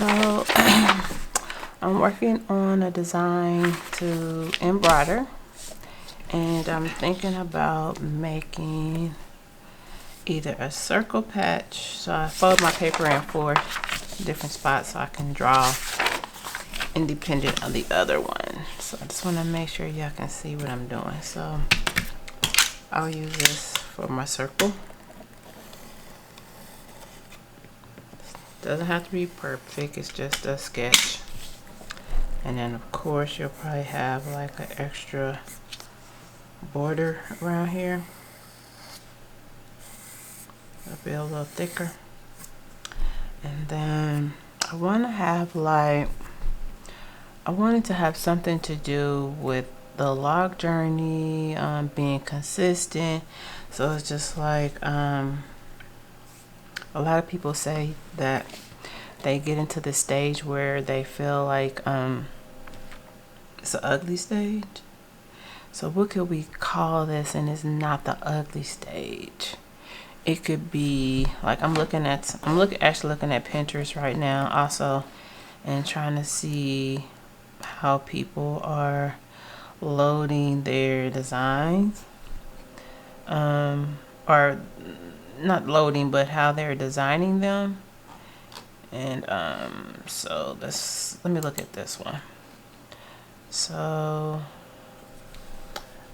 So I'm working on a design to embroider, and I'm thinking about making either a circle patch. So I fold my paper in 4 different spots so I can draw independent of the other one. So I just want to make sure y'all can see what I'm doing. So I'll use this for my circle. Doesn't have to be perfect, it's just a sketch. And then of course you'll probably have like an extra border around here. It'll be a little thicker. And then I want to have like, I wanted to have something to do with the log journey, being consistent. So it's just like, a lot of people say that they get into the stage where they feel like it's an ugly stage. So what could we call this? And it's not the ugly stage. It could be like, I'm actually looking at Pinterest right now also, and trying to see how people are loading their designs, or not loading, but how they're designing them. And so let me look at this one. So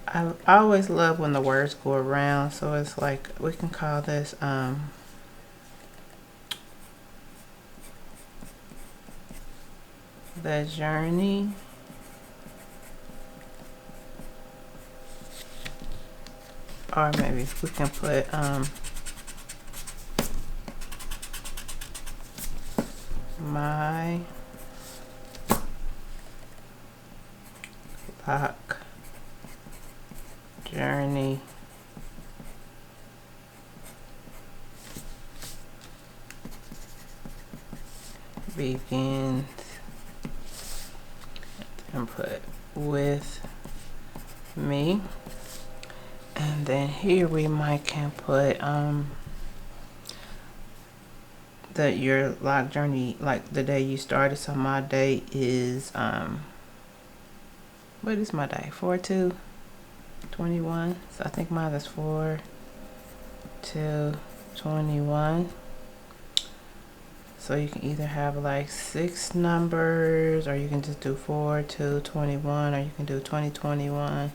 I always love when the words go around. So it's like, we can call this the journey. Or maybe we can put my log journey begins, and put with me. And then here we can put your log journey, like the day you started. So my date is what is my day? 4/2/21. So I think mine is 4/2/21. So you can either have like 6 numbers, or you can just do 4/2/21, or you can do 2021.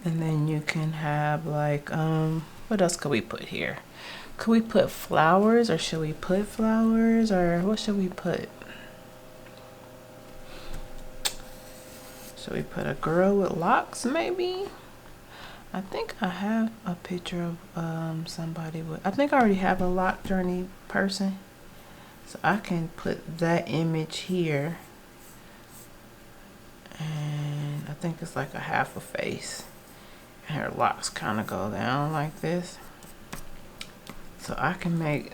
And then you can have like, what else could we put here? Could we put flowers, or should we put flowers, or what should we put? Should we put a girl with locks maybe? I think I have a picture of somebody with, I think I already have a log journey person. So I can put that image here. And I think it's like a half a face. And her locks kind of go down like this. So I can make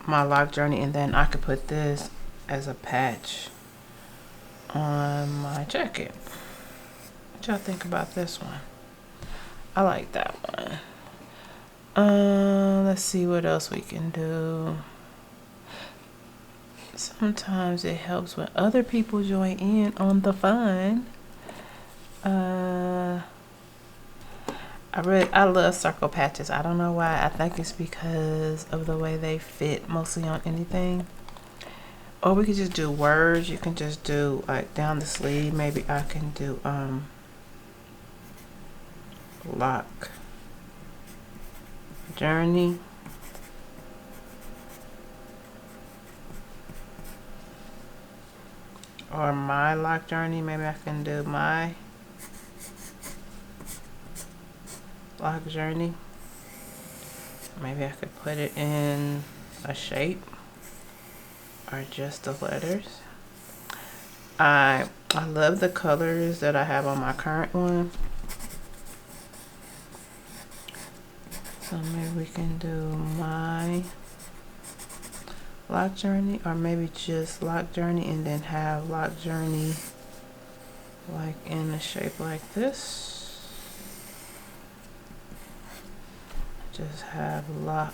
my log journey, and then I could put this as a patch on my jacket. What y'all think about this one? I like that one. Let's see what else we can do. Sometimes it helps when other people join in on the fun. I love circle patches. I don't know why. I think it's because of the way they fit mostly on anything. Or we could just do words. You can just do like down the sleeve. Maybe I can do log journey. Or my log journey. Maybe I can do my log journey. Maybe I could put it in a shape, or just the letters. I love the colors that I have on my current one. So maybe we can do my log journey, or maybe just log journey, and then have log journey like in a shape like this. Just have log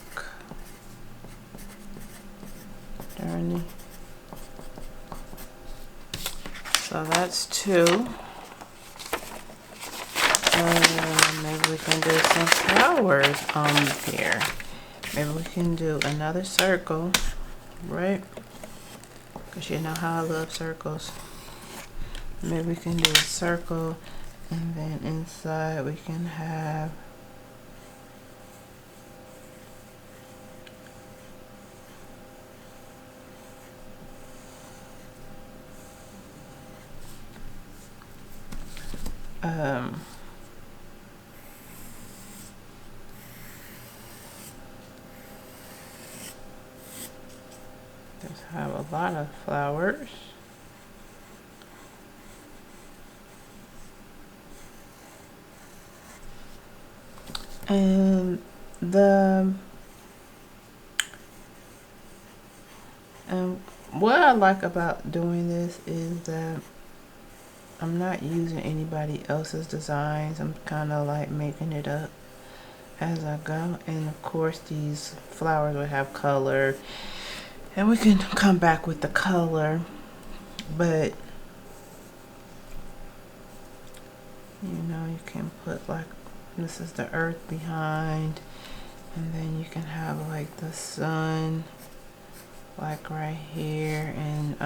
journey. journey. So that's 2. Maybe we can do some flowers on here. Maybe we can do another circle, right? Because you know how I love circles. Maybe we can do a circle, and then inside we can have just have a lot of flowers. And what I like about doing this is that I'm not using anybody else's designs. I'm kind of like making it up as I go. And of course these flowers will have color, and we can come back with the color, but you know, you can put like, this is the earth behind, and then you can have like the sun like right here, and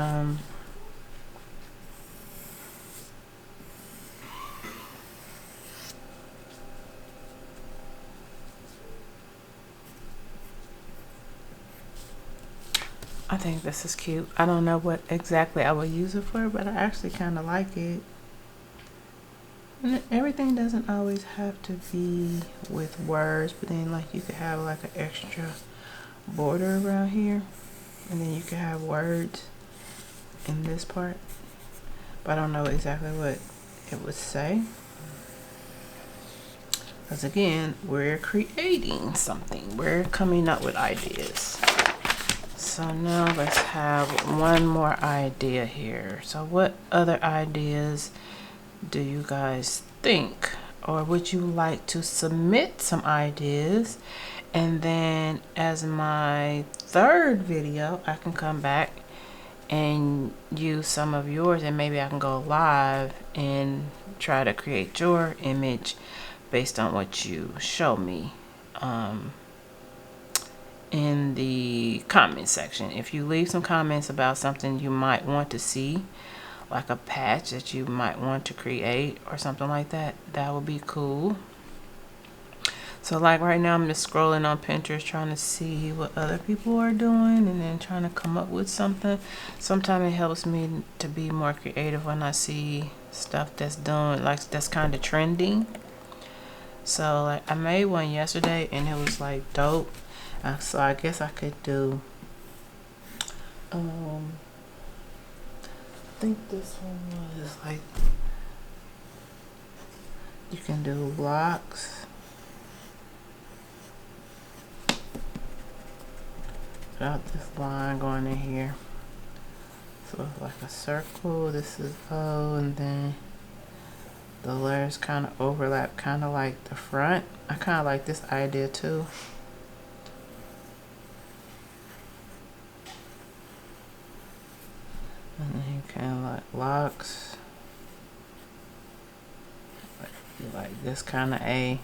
I think this is cute. I don't know what exactly I would use it for, but I actually kind of like it. And everything doesn't always have to be with words, but then like you could have like an extra border around here, and then you could have words in this part, but I don't know exactly what it would say, because again, we're creating something, we're coming up with ideas. So now let's have one more idea here. So what other ideas do you guys think, or would you like to submit some ideas? And then as my 3rd video, I can come back and use some of yours, and maybe I can go live and try to create your image based on what you show me in the comment section. If you leave some comments about something you might want to see, like a patch that you might want to create or something like that, that would be cool. So like right now I'm just scrolling on Pinterest trying to see what other people are doing, and then trying to come up with something. Sometimes it helps me to be more creative when I see stuff that's done, like that's kind of trending. So like I made one yesterday and it was like dope. So I guess I could do I think this one was like, you can do blocks. Without this line going in here. So it's like a circle, this is O, and then the letters kind of overlap, kind of like the front. I kind of like this idea too. And then you can like locks, like this kind of A,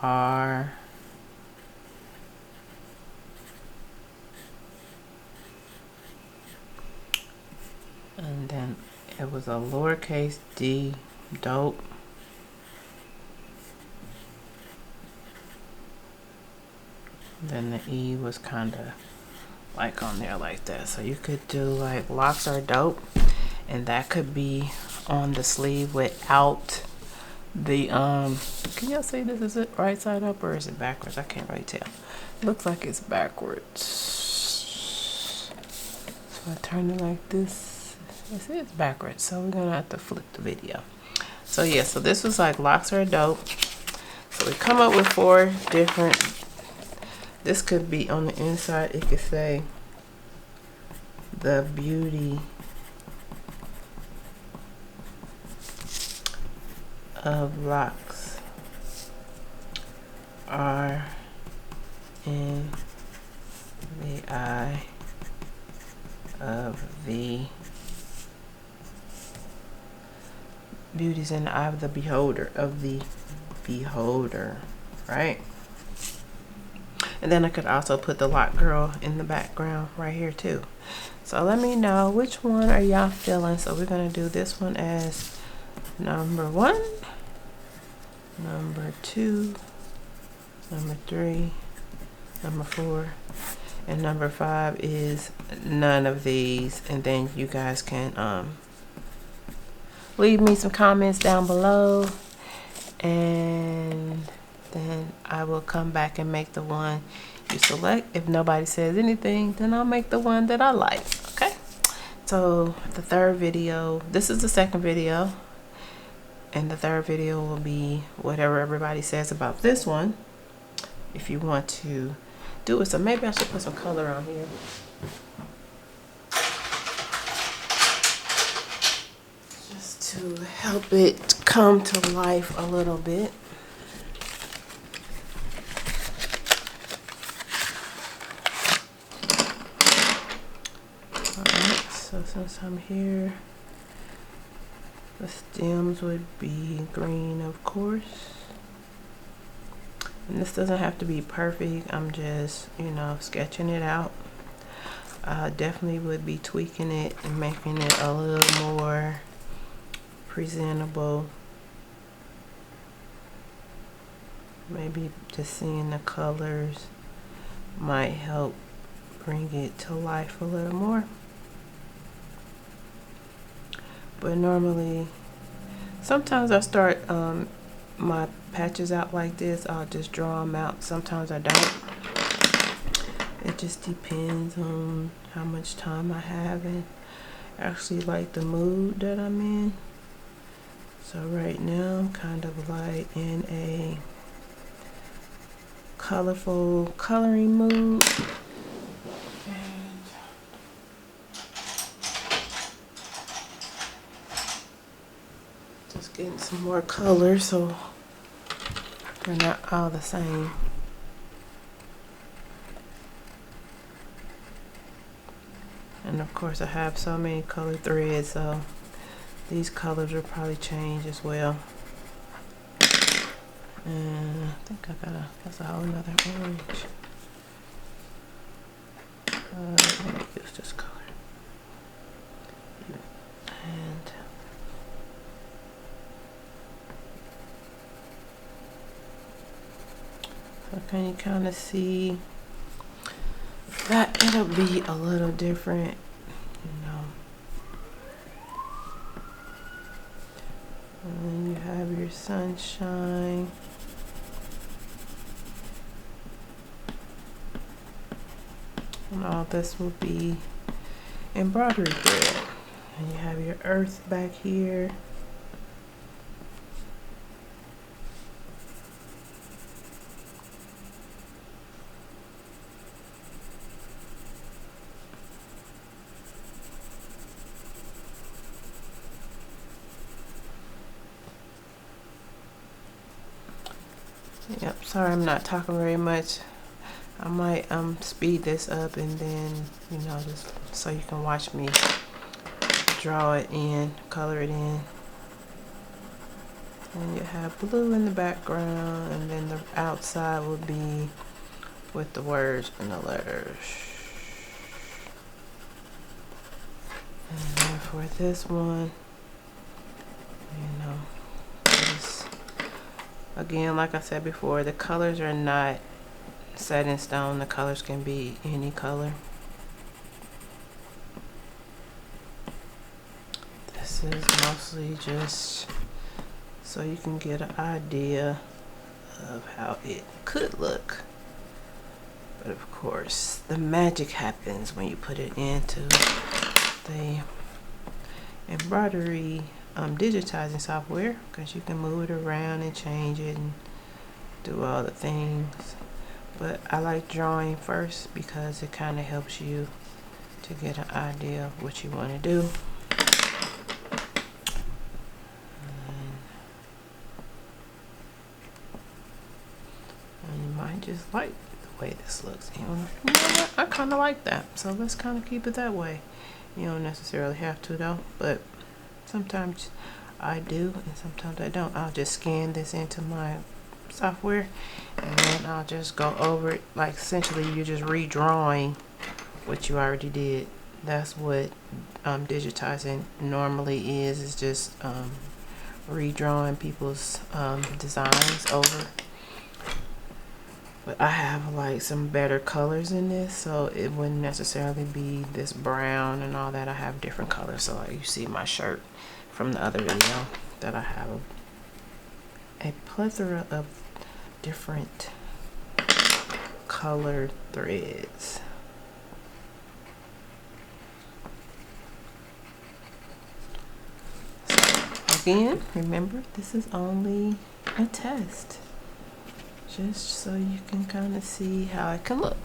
R, and then it was a lowercase d, dope. Then the E was kind of like on there like that. So you could do like locks are dope, and that could be on the sleeve without the can y'all see this? Is it right side up or is it backwards? I can't really tell. It looks like it's backwards. So I turn it like this. It's backwards, so we're gonna have to flip the video. So yeah, so this was like locks are dope. So we come up with 4 different. This could be on the inside. It could say the beauty of locks are in the eye of the beauty's in the eye of the beholder, right? And then I could also put the lock girl in the background right here too. So let me know which one are y'all feeling. So we're gonna do this one as number 1, number 2, number 3, number 4, and number 5 is none of these. And then you guys can leave me some comments down below, and then I will come back and make the one you select. If nobody says anything, then I'll make the one that I like. Okay, so the third video, this is the second video, and the third video will be whatever everybody says about this one, if you want to do it. So maybe I should put some color on here. Just to help it come to life a little bit. Alright, so since I'm here, the stems would be green, of course. And this doesn't have to be perfect. I'm just, you know, sketching it out. I definitely would be tweaking it and making it a little more presentable. Maybe just seeing the colors might help bring it to life a little more. But normally, sometimes I start my patches out like this. I'll just draw them out. Sometimes I don't. It just depends on how much time I have and actually like the mood that I'm in. So right now I'm kind of like in a colorful coloring mood. Just getting some more color so they're not all the same. And of course I have so many color threads, so these colors will probably change as well. And I think that's a whole nother orange. Let me use this color. And so can you kind of see that it'll be a little different, you know. And then you have your sunshine. And all this will be embroidery thread. And you have your earth back here. Yep, sorry I'm not talking very much. I might speed this up and then, you know, just so you can watch me draw it in, color it in. And you have blue in the background, and then the outside will be with the words and the letters. And then for this one, you know, just, again, like I said before, the colors are not set in stone. The colors can be any color. This is mostly just so you can get an idea of how it could look. But of course, the magic happens when you put it into the embroidery digitizing software, because you can move it around and change it and do all the things. But I like drawing first because it kind of helps you to get an idea of what you want to do. And you might just like the way this looks. You know what? I kind of like that, so let's kind of keep it that way. You don't necessarily have to though, but sometimes I do and sometimes I don't. I'll just scan this into my software and then I'll just go over it. Like essentially you're just redrawing what you already did. That's what digitizing normally is. It's just redrawing people's designs over. But I have like some better colors in this, so it wouldn't necessarily be this brown and all that. I have different colors. So like you see my shirt from the other video that I have a plethora of different color threads. So again, remember, this is only a test, just so you can kind of see how it can look.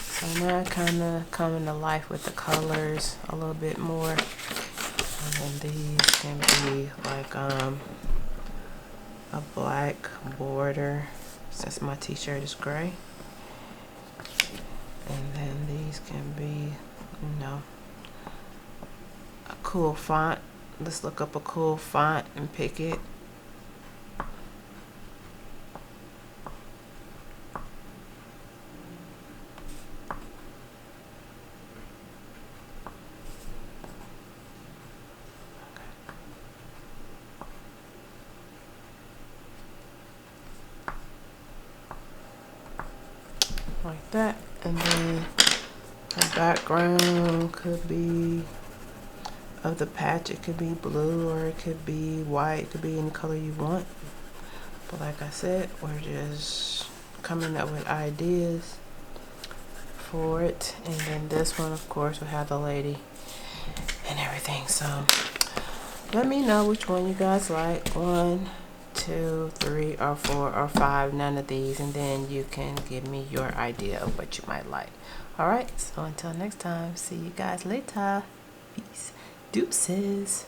So now I kind of coming to life with the colors a little bit more. And these can be like a black border, since my t-shirt is gray. And then these can be, you know, a cool font. Let's look up a cool font and pick it. Like that. And then the background could be of the patch. It could be blue or it could be white. It could be any color you want. But like I said, we're just coming up with ideas for it. And then this one, of course, will have the lady and everything. So let me know which one you guys like. 1, 2, 3, or 4, or 5. None of these, and then you can give me your idea of what you might like. All right, so until next time, see you guys later. Peace. Deuces.